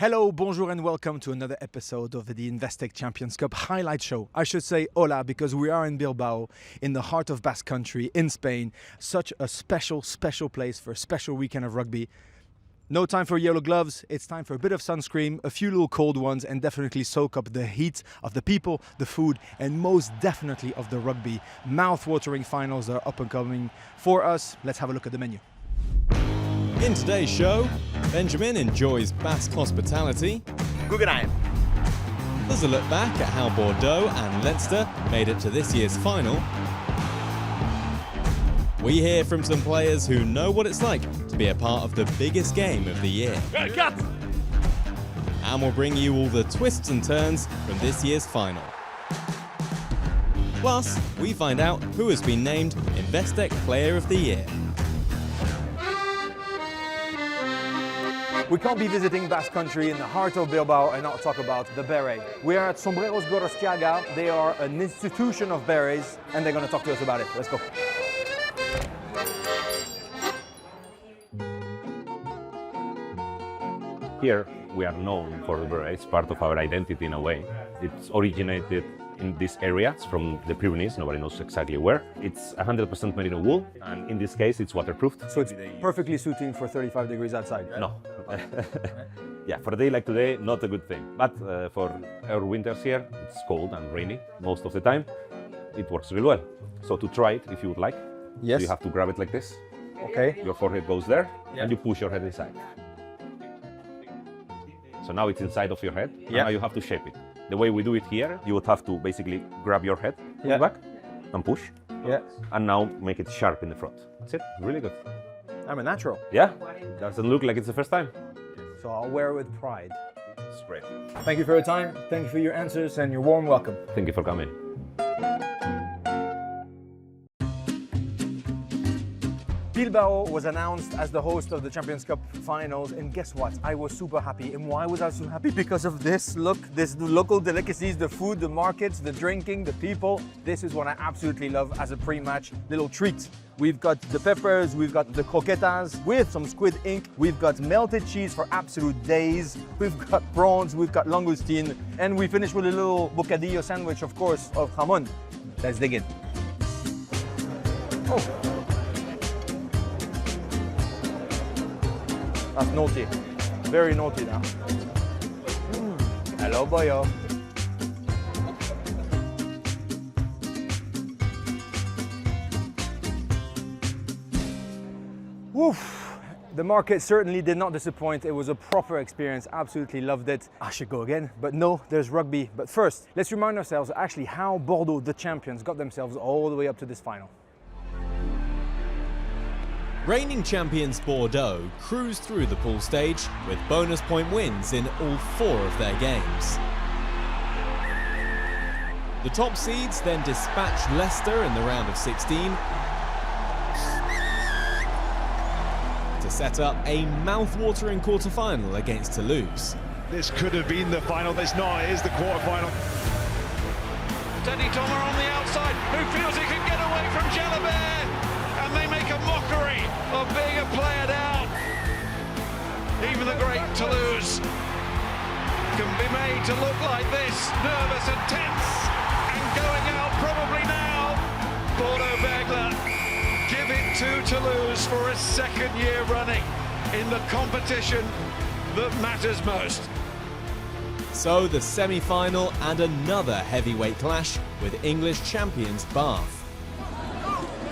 Hello, bonjour and welcome to another episode of the Investec Champions Cup highlight show. I should say hola because we are in Bilbao, in the heart of Basque Country, in Spain. Such a special place for a special weekend of rugby. No time for yellow gloves, it's time for a bit of sunscreen, a few little cold ones, and definitely soak up the heat of the people, the food, and most definitely of the rugby. Mouth-watering finals are up and coming for us. Let's have a look at the menu. In today's show, Benjamin enjoys Basque hospitality. Guggenheim. There's a look back at how Bordeaux and Leinster made it to this year's final. We hear from some players who know what it's like to be a part of the biggest game of the year. And we'll bring you all the twists and turns from this year's final. Plus, we find out who has been named Investec Player of the Year. We can't be visiting Basque Country in the heart of Bilbao and not talk about the beret. We are at Sombreros Gorostiaga. They are an institution of berets and they're going to talk to us about it. Let's go. Here we are known for the beret. It's part of our identity in a way. It's originated in these areas from the Pyrenees, nobody knows exactly where. It's 100% merino wool, and in this case it's waterproofed. So it's perfectly suiting for 35 degrees outside? No. Yeah, for a day like today, not a good thing. But for our winters here, it's cold and rainy most of the time. It works really well. So to try it, if you would like, yes. So you have to grab it like this. Okay. Your forehead goes there, and you push your head inside. So now it's inside of your head, and now you have to shape it. The way we do it here, you would have to basically grab your head from the back and push. Yeah. And now make it sharp in the front. That's it, really good. I'm a natural. Yeah, doesn't look like it's the first time. So I'll wear it with pride. It's great. Thank you for your time, thank you for your answers and your warm welcome. Thank you for coming. Bilbao was announced as the host of the Champions Cup finals, and guess what? I was super happy. And why was I so happy? Because of this. Look, the local delicacies, the food, the markets, the drinking, the people. This is what I absolutely love as a pre-match little treat. We've got the peppers, we've got the croquetas with some squid ink, we've got melted cheese for absolute days, we've got prawns, we've got langoustine, and we finish with a little bocadillo sandwich, of course, of jamon. Let's dig in. Oh. That's naughty, very naughty now. Hello, boyo. Woof. The market certainly did not disappoint. It was a proper experience, absolutely loved it. I should go again, but no, there's rugby. But first, let's remind ourselves actually how Bordeaux, the champions, got themselves all the way up to this final. Reigning champions Bordeaux cruised through the pool stage with bonus point wins in all 4 of their games. The top seeds then dispatched Leicester in the round of 16 to set up a mouth-watering quarter-final against Toulouse. This could have been the final, it's not, it is the quarter-final. Teddy Thomas on the outside, who feels he can get away from Jalabert, and they make a mockery of being a player down. Even the great Toulouse can be made to look like this, nervous and tense, and going out probably now. Bordeaux Bègles give it to Toulouse for a 2nd year running in the competition that matters most. So the semi-final and another heavyweight clash with English champions Bath.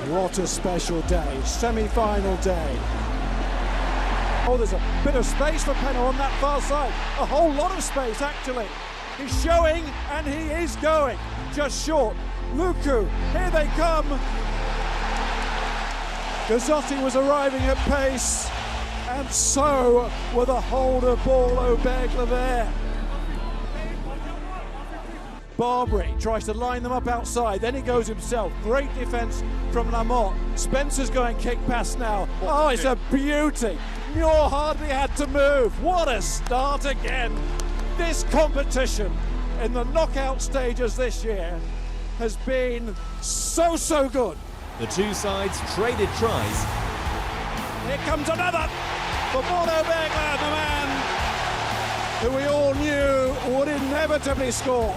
What a special day, semi-final day. Oh, there's a bit of space for Penner on that far side. A whole lot of space, actually. He's showing, and he is going. Just short. Luku, here they come. Gazzotti was arriving at pace, and so were the whole of Bordeaux Bègles there. Barbary tries to line them up outside, then he goes himself. Great defence from Lamotte. Spencer's going kick pass now. Oh, it's a beauty. Muir hardly had to move. What a start again. This competition in the knockout stages this year has been so good. The two sides traded tries. Here comes another for Bordeaux Bègles, the man who we all knew would inevitably score.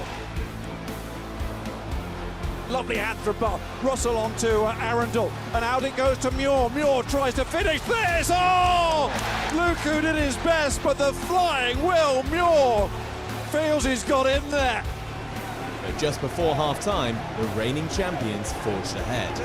Lovely hand from Russell onto Arundel, and out it goes to Muir. Muir tries to finish this. Oh! Luku did his best, but the flying Will Muir feels he's got in there. But just before half-time, the reigning champions forged ahead.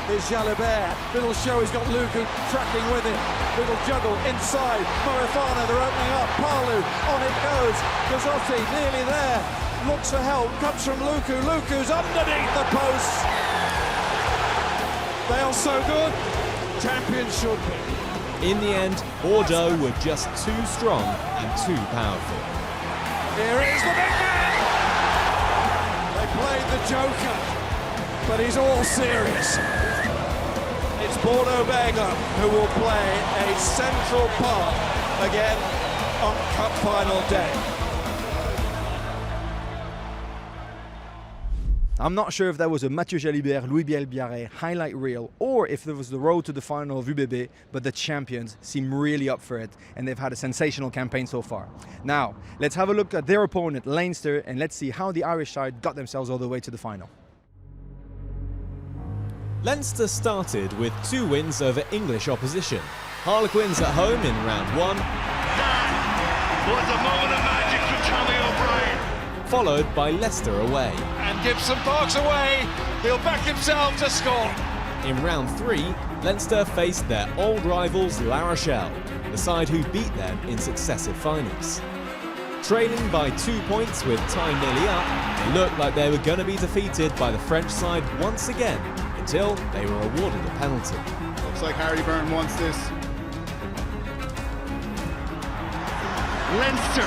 Here's Jalibert, little show, he's got Luku tracking with him, little juggle inside, Morifana, they're opening up, Palu, on it goes, Gazzotti nearly there, looks for help, comes from Luku, Luku's underneath the post. They are so good, champions should be. In the end, Bordeaux were just too strong and too powerful. Here is the big man! They played the Joker, but he's all serious. It's Bordeaux Bègles who will play a central part again on Cup Final day. I'm not sure if that was a Mathieu Jalibert, Louis Biel-Biarré highlight reel or if there was the road to the final of UBB, but the champions seem really up for it and they've had a sensational campaign so far. Now, let's have a look at their opponent, Leinster, and let's see how the Irish side got themselves all the way to the final. Leinster started with 2 wins over English opposition. Harlequins at home in round 1. That was a moment of magic from Tommy O'Brien. Followed by Leicester away. And Gibson Park's away, he'll back himself to score. In round 3, Leinster faced their old rivals La Rochelle, the side who beat them in successive finals. Trailing by 2 points with time nearly up, they looked like they were going to be defeated by the French side once again, until they were awarded a penalty. Looks like Harry Byrne wants this. Leinster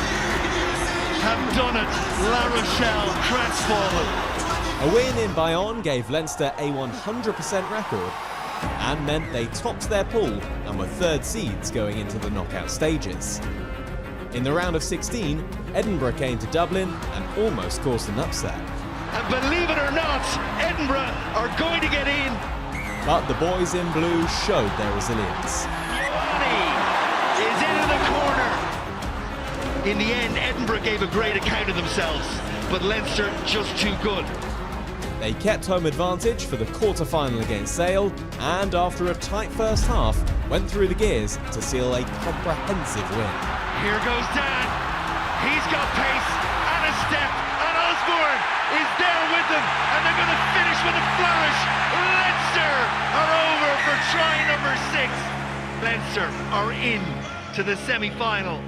have done it. La Rochelle crestfallen. A win in Bayonne gave Leinster a 100% record and meant they topped their pool and were 3rd seeds going into the knockout stages. In the round of 16, Edinburgh came to Dublin and almost caused an upset. And believe it or not, Edinburgh are going to get in. But the boys in blue showed their resilience. Ioane is into the corner. In the end, Edinburgh gave a great account of themselves, but Leinster just too good. They kept home advantage for the quarter-final against Sale, and after a tight first half, went through the gears to seal a comprehensive win. Here goes Dan. He's got pace and a step, and Osborne is there with them, and they're going to finish with a flourish. Leinster are over for try number 6. Leinster are in to the semi-final.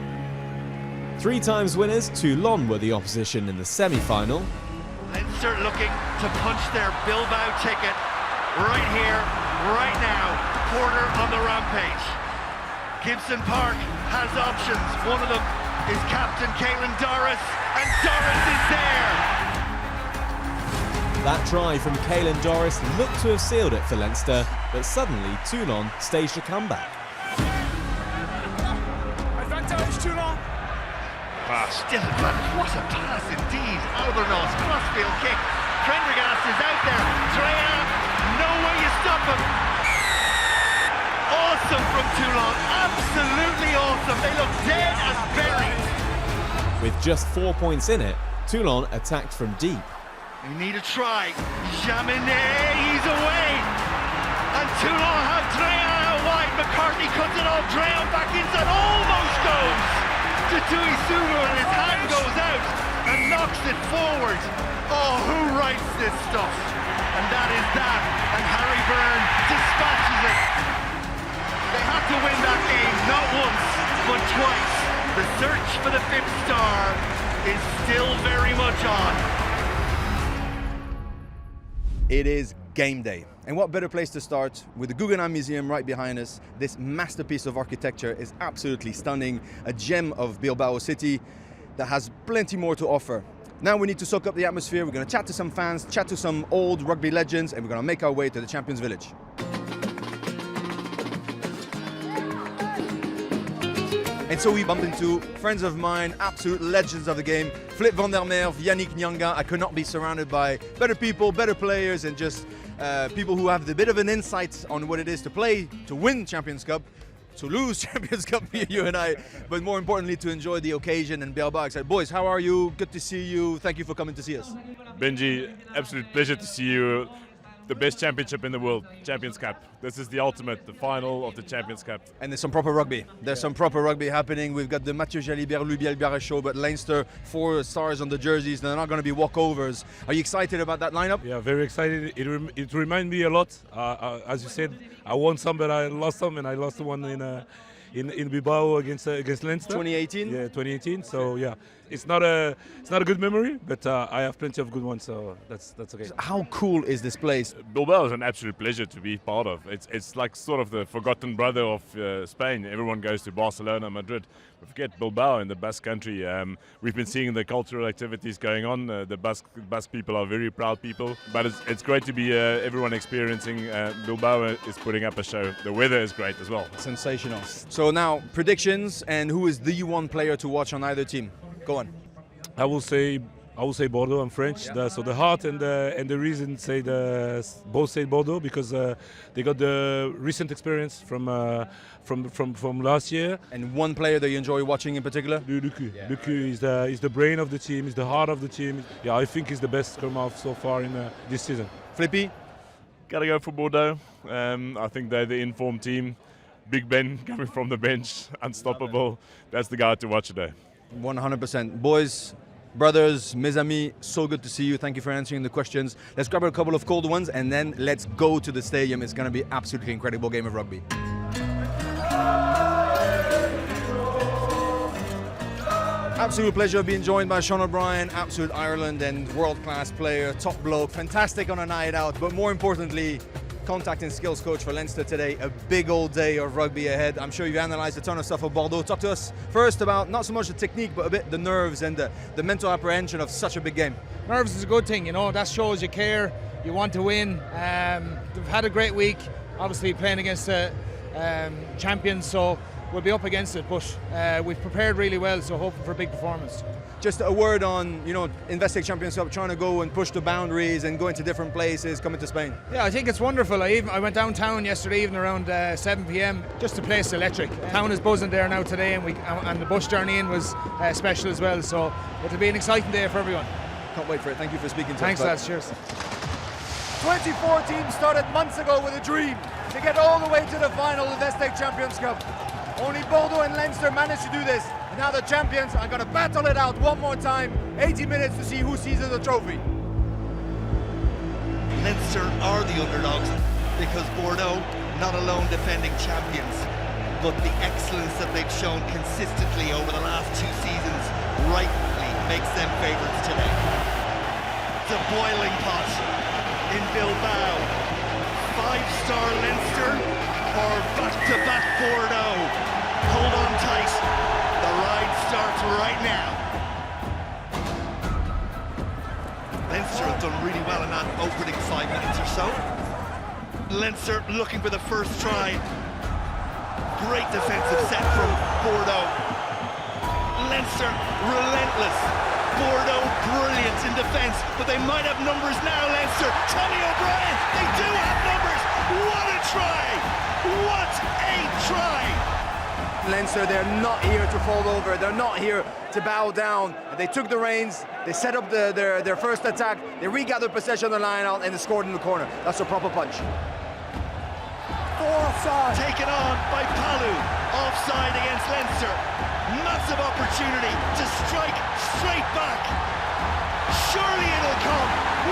3 times winners, Toulon were the opposition in the semi-final. Leinster looking to punch their Bilbao ticket right here, right now. Porter on the rampage. Gibson Park has options. One of them is Captain Caelan Doris, and Doris is there. That try from Caelan Doris looked to have sealed it for Leinster, but suddenly Toulon staged a comeback. Advantage Toulon. Still advantage. What a pass indeed. Albornoz, crossfield kick. Prendergast is out there. Drea, no way you stop him. Awesome from Toulon. Absolutely awesome. They look dead and buried. With just 4 points in it, Toulon attacked from deep. They need a try. Jaminet, he's away. And Toulon have Drea out wide. McCartney cuts it off. Drea back inside. Almost goes to Tui Sumu, and his hand goes out and knocks it forward. Oh, who writes this stuff? And that is that. And Harry Byrne dispatches it. They had to win that game, not once, but twice. The search for the 5th star is still very much on. It is game day. And what better place to start with the Guggenheim Museum right behind us. This masterpiece of architecture is absolutely stunning, a gem of Bilbao city that has plenty more to offer. Now we need to soak up the atmosphere. We're going to chat to some fans, chat to some old rugby legends, and we're going to make our way to the Champions Village. And so we bumped into friends of mine, absolute legends of the game, Flip van der Merwe, Yannick Nyanga. I could not be surrounded by better people, better players, and just people who have a bit of an insight on what it is to play, to win Champions Cup. to lose Champions Cup for you and I, but more importantly to enjoy the occasion and Bilbao. Boys, how are you? Good to see you. Thank you for coming to see us. Benji, absolute pleasure to see you. The best championship in the world, Champions Cup. This is the ultimate, the final of the Champions Cup. And there's some proper rugby. There's some proper rugby happening. We've got the Mathieu Jalibert, Louis Bielbarre show, but Leinster, 4 stars on the jerseys. They're not going to be walkovers. Are you excited about that lineup? Yeah, very excited. It reminds me a lot. As you said, I won some, but I lost some, and I lost one in Bilbao against Leinster. 2018. Yeah, 2018. So yeah, it's not a good memory, but I have plenty of good ones, so that's okay. How cool is this place? Bilbao is an absolute pleasure to be part of. It's like sort of the forgotten brother of Spain. Everyone goes to Barcelona, Madrid. We forget Bilbao in the Basque country. We've been seeing the cultural activities going on. The Basque people are very proud people, but it's great to be everyone experiencing. Bilbao is putting up a show. The weather is great as well. Sensational. So now predictions, and who is the one player to watch on either team? Go on. I will say Bordeaux. I'm French, so the heart and the reason both say Bordeaux because they got the recent experience from last year. And one player that you enjoy watching in particular? Lucu. Yeah. Lucu is the brain of the team, is the heart of the team. Yeah, I think he's the best scrum half so far in this season. Flippy? Gotta go for Bordeaux. I think they're the informed team. Big Ben coming from the bench, unstoppable. That's the guy to watch today. 100%. Boys, brothers, mes amis, so good to see you. Thank you for answering the questions. Let's grab a couple of cold ones and then let's go to the stadium. It's going to be absolutely incredible game of rugby. Absolute pleasure being joined by Sean O'Brien, absolute Ireland and world-class player, top bloke, fantastic on a night out, but more importantly, contact and skills coach for Leinster today. A big old day of rugby ahead. I'm sure you analysed a ton of stuff of Bordeaux. Talk to us first about not so much the technique, but a bit the nerves and the mental apprehension of such a big game. Nerves is a good thing, you know, that shows you care, you want to win. They've had a great week, obviously playing against the champions, so we'll be up against it, but we've prepared really well, so hoping for a big performance. Just a word on, Investec Champions Cup, trying to go and push the boundaries and go into different places, coming to Spain. Yeah, I think it's wonderful. I went downtown yesterday evening around 7 p.m. just the place electric. Town is buzzing there now today, and the bus journey in was special as well, so it'll be an exciting day for everyone. Can't wait for it. Thank you for speaking to Thanks, us. lads. Cheers. 2014 started months ago with a dream to get all the way to the final of the Investec Champions Cup. Only Bordeaux and Leinster managed to do this. And now the champions are going to battle it out one more time. 80 minutes to see who seizes the trophy. Leinster are the underdogs because Bordeaux, not alone defending champions, but the excellence that they've shown consistently over the last 2 seasons rightly makes them favourites today. It's a boiling pot in Bilbao. 5-star Leinster or back-to-back Bordeaux. Hold on tight. The ride starts right now. Leinster have done really well in that opening 5 minutes or so. Leinster looking for the first try. Great defensive set from Bordeaux. Leinster relentless. Bordeaux brilliant in defence, but they might have numbers now, Leinster. Tommy O'Brien, they do have numbers. What a try! What a try! Leinster, they're not here to fall over. They're not here to bow down. They took the reins. They set up their first attack. They regathered possession of the line out and they scored in the corner. That's a proper punch. 4 offside. Taken on by Palu. Offside against Leinster. Massive opportunity to strike straight back. Surely it'll come.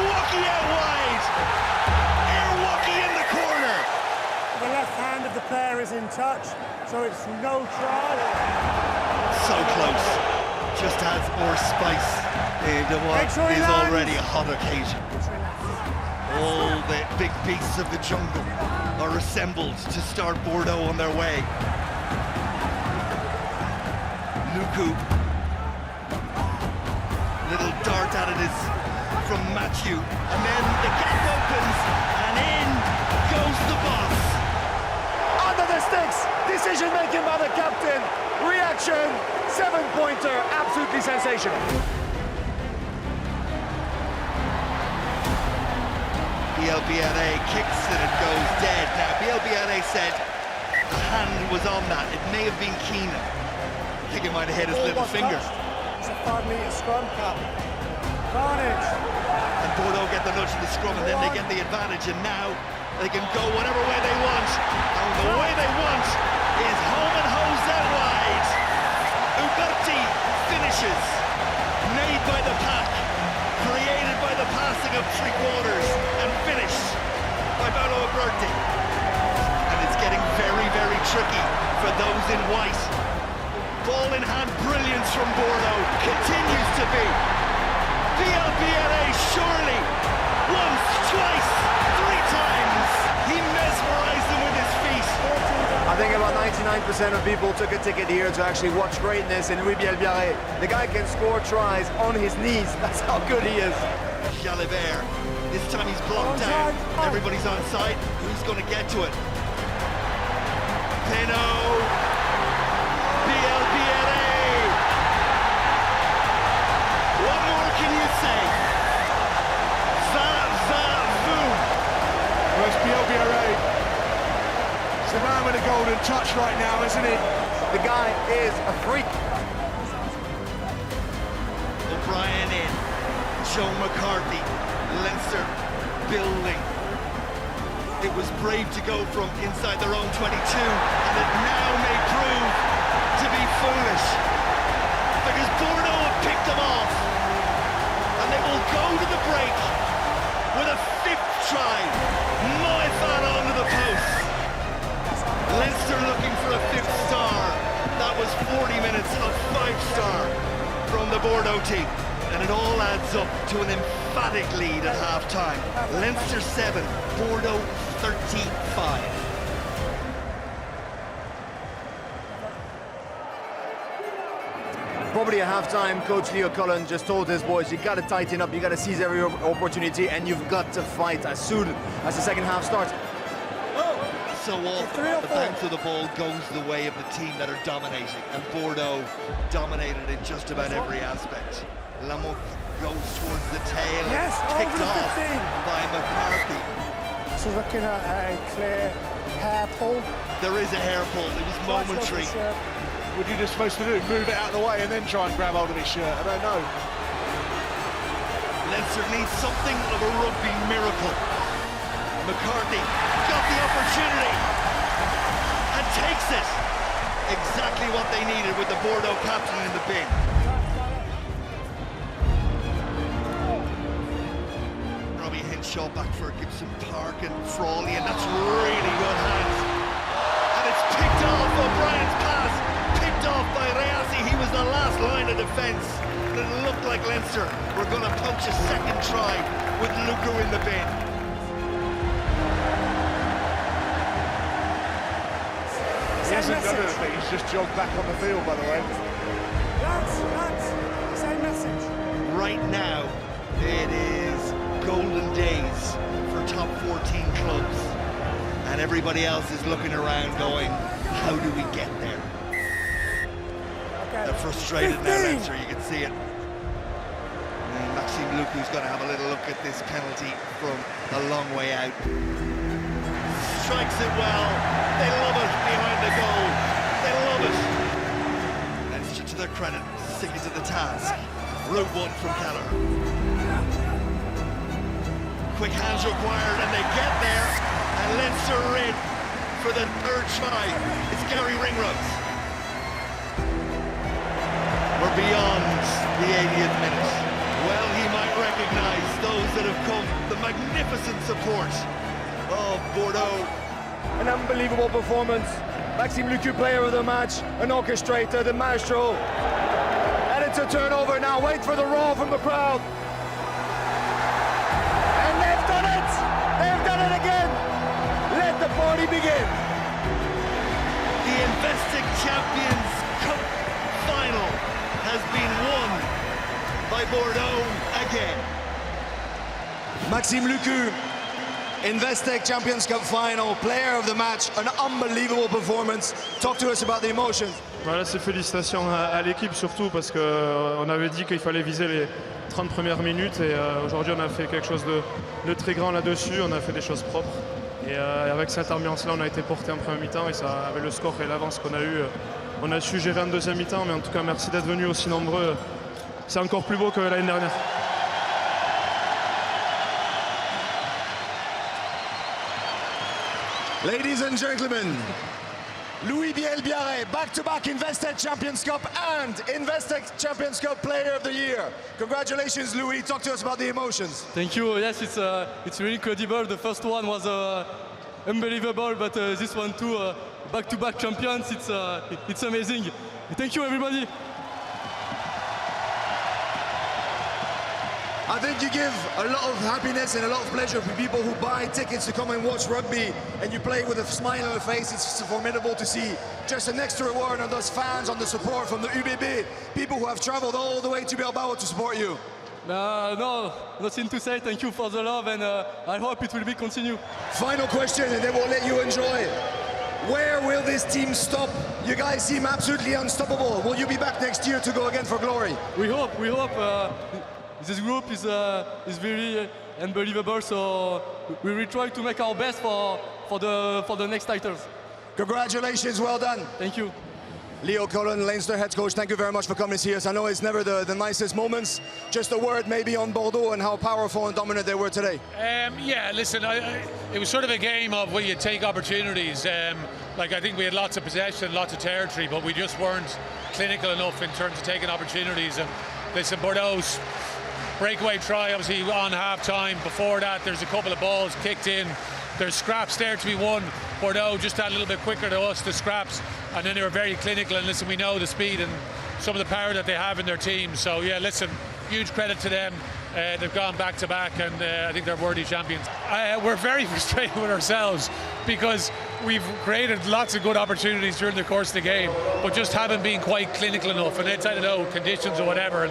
Walkie out wide. Air Walkie in the corner. The left hand of the player is in touch, so it's no try. So close. Just adds more spice into what is already a hot occasion. All the big beasts of the jungle are assembled to start Bordeaux on their way. Luku. Little dart at it is from Mathieu. And then the gap opens and in goes the boss. Under the sticks, decision making by the captain. Reaction, 7-pointer, absolutely sensational. Bilbao kicks and it goes dead. Now Bilbao said a hand was on that. It may have been Keenan. I think it might have hit his little finger. It's a 5-metre scrum cap. Carnage. And Bordeaux get the nudge in the scrum, and then they get the advantage, and now they can go whatever way they want. And the way they want is home and hose out wide. Uberti finishes. Made by the pack. Created by the passing of three quarters. And finished by Paolo Uberti. And it's getting very, very tricky for those in white. Ball in hand brilliance from Bordeaux. Continues to be. BLBLA surely. Once, twice, 3 times. He mesmerized them with his feet. I think about 99% of people took a ticket here to actually watch greatness in Rugby. The guy can score tries on his knees. That's how good he is. Jalibert. This time he's blocked down. Everybody's on side. Who's going to get to it? Peno. BLBLA. What more can you say? Va-va-voom. Well, it's BLBLA. It's the man with the golden touch right now, isn't he? The guy is a freak. O'Brien in. Joe McCarthy. Leinster building. It was brave to go from inside their own 22, and it now may prove to be foolish. Because Bordeaux have picked them off. And they will go to the break with a 5th try. Moifan onto the post. Leinster looking for a 5th star. That was 40 minutes of 5-star from the Bordeaux team. And it all adds up to an emphatic lead at half-time. Leinster 7, Bordeaux 35. Probably at half-time, Coach Leo Cullen just told his boys, you got to tighten up, you got to seize every opportunity, and you've got to fight as soon as the second half starts. So often the bounce of the ball goes the way of the team that are dominating, and Bordeaux dominated in just about every aspect. Lamont goes towards the tail, yes, kicked off by McCarthy. So looking at a clear hair pull. There is a hair pull, it was momentary. What are you just supposed to do? Move it out of the way and then try and grab hold of his shirt? I don't know. Leinster needs something of a rugby miracle. McCarthy got the opportunity and takes it. Exactly what they needed with the Bordeaux captain in the bin. Robbie Hinshaw back for Gibson Park and Frawley, and that's really good hands. And it's picked off. O'Brien's pass picked off by Reassi. He was the last line of defence. It looked like Leinster were going to punch a second try with Luku in the bin. He hasn't done anything, he's just jogged back on the field, by the way. Lads, same message. Right now, it is golden days for top 14 clubs. And everybody else is looking around going, how do we get there? They're frustrated now, Leinster, you can see it. And Maxime Luku's going to have a little look at this penalty from a long way out. Strikes it well. They love it behind the goal. They love it. Leinster, to their credit, sticking to the task. Route 1 from Keller. Quick hands required, and they get there. And Leinster are in for the 3rd try. It's Gary Ringrose. We're beyond the 80th minute. Well, he might recognise those that have come, the magnificent support of Bordeaux. An unbelievable performance. Maxime Lucu, player of the match, an orchestrator, the maestro. And it's a turnover now. Wait for the roar from the crowd. And they've done it! They've done it again! Let the party begin! The Investec Champions Cup Final has been won by Bordeaux again. Maxime Lucu, Investec Champions Cup Final, player of the match, an unbelievable performance. Talk to us about the emotions. Voilà, c'est félicitations à l'équipe surtout parce qu'on avait dit qu'il fallait viser les 30 premières minutes et aujourd'hui on a fait quelque chose de très grand là-dessus, on a fait des choses propres Et avec cette ambiance-là, on a été porté en première mi-temps et ça, avec le score et l'avance qu'on a eu, on a su gérer en deuxième mi-temps. Mais en tout cas, merci d'être venus aussi nombreux. C'est encore plus beau que l'année dernière. Ladies and gentlemen, Louis Biel-Biarré, back-to-back Investec Champions Cup and Investec Champions Cup Player of the Year. Congratulations, Louis. Talk to us about the emotions. Thank you. Yes, it's really incredible. The first one was unbelievable, but this one too, back-to-back champions. It's amazing. Thank you, everybody. I think you give a lot of happiness and a lot of pleasure for people who buy tickets to come and watch rugby, and you play with a smile on your face. It's formidable to see. Just an extra reward on those fans, on the support from the UBB, people who have traveled all the way to Bilbao to support you. No, nothing to say. Thank you for the love, and I hope it will be continue. Final question, and then we'll let you enjoy. Where will this team stop? You guys seem absolutely unstoppable. Will you be back next year to go again for glory? We hope. This group is very unbelievable, so we will try to make our best for the next titles. Congratulations, well done. Thank you. Leo Cullen, Leinster head coach, thank you very much for coming to see us. I know it's never the nicest moments. Just a word maybe on Bordeaux and how powerful and dominant they were today. Yeah, listen, it was sort of a game of where you take opportunities. Like I think we had lots of possession, lots of territory, but we just weren't clinical enough in terms of taking opportunities. And listen, Bordeaux's breakaway try, obviously on half-time. Before that, there's a couple of balls kicked in. There's scraps there to be won. Bordeaux just had a little bit quicker to us, the scraps, and then they were very clinical. And listen, we know the speed and some of the power that they have in their team. So yeah, listen, huge credit to them. They've gone back-to-back, and I think they're worthy champions. We're very frustrated with ourselves because we've created lots of good opportunities during the course of the game, but just haven't been quite clinical enough. And it's, I don't know, conditions or whatever.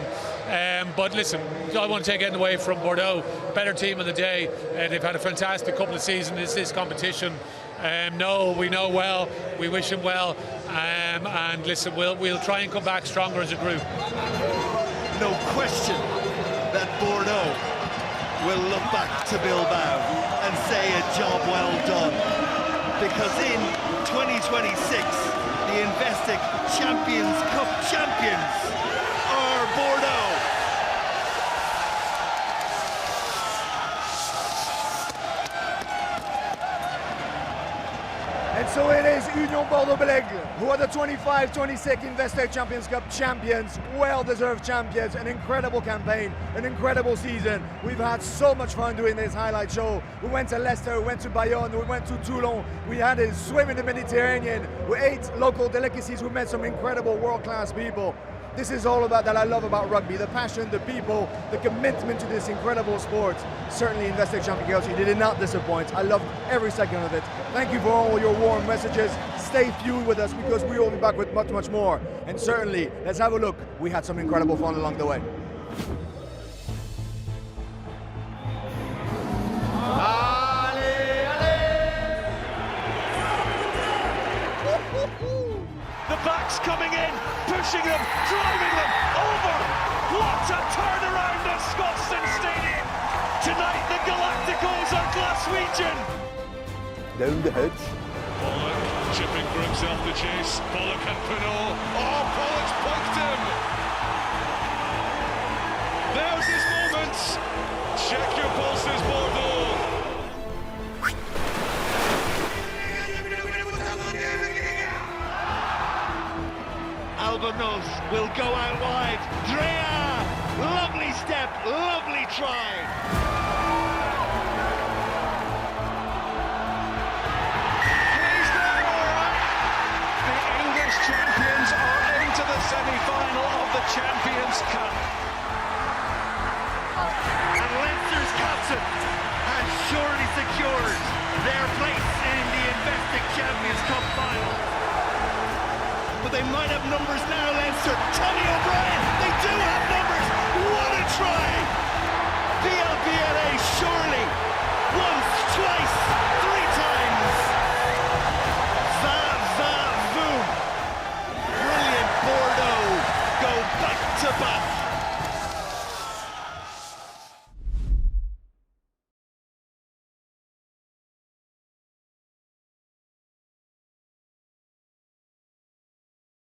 But listen, I want to take anything away from Bordeaux. Better team of the day. They've had a fantastic couple of seasons. This competition. No, we know well. We wish them well. And listen, we'll try and come back stronger as a group. No question that Bordeaux will look back to Bilbao and say a job well done. Because in 2026, the Investec Champions Cup champions are Bordeaux. And so it is Union Bordeaux Bègles, who are the 25-26 Investec Champions Cup champions, well-deserved champions, an incredible campaign, an incredible season. We've had so much fun doing this highlight show. We went to Leicester, we went to Bayonne, we went to Toulon, we had a swim in the Mediterranean, we ate local delicacies, we met some incredible world-class people. This is all about that I love about rugby, the passion, the people, the commitment to this incredible sport. Certainly Investec Champions Cup, you did not disappoint. I loved every second of it. Thank you for all your warm messages. Stay fueled with us because we will be back with much, much more. And certainly, let's have a look. We had some incredible fun along the way. The backs coming in, pushing them, driving them over. What a turnaround at Scotstoun Stadium. Tonight the Galacticos are Glaswegian. Down the hedge. Pollock chipping Brooks off the chase. Pollock and Pinot. Oh, Pollock's poked him. There's his moment. Check your pulses, Bordeaux. Albanos will go out wide. Drea, lovely step, lovely try.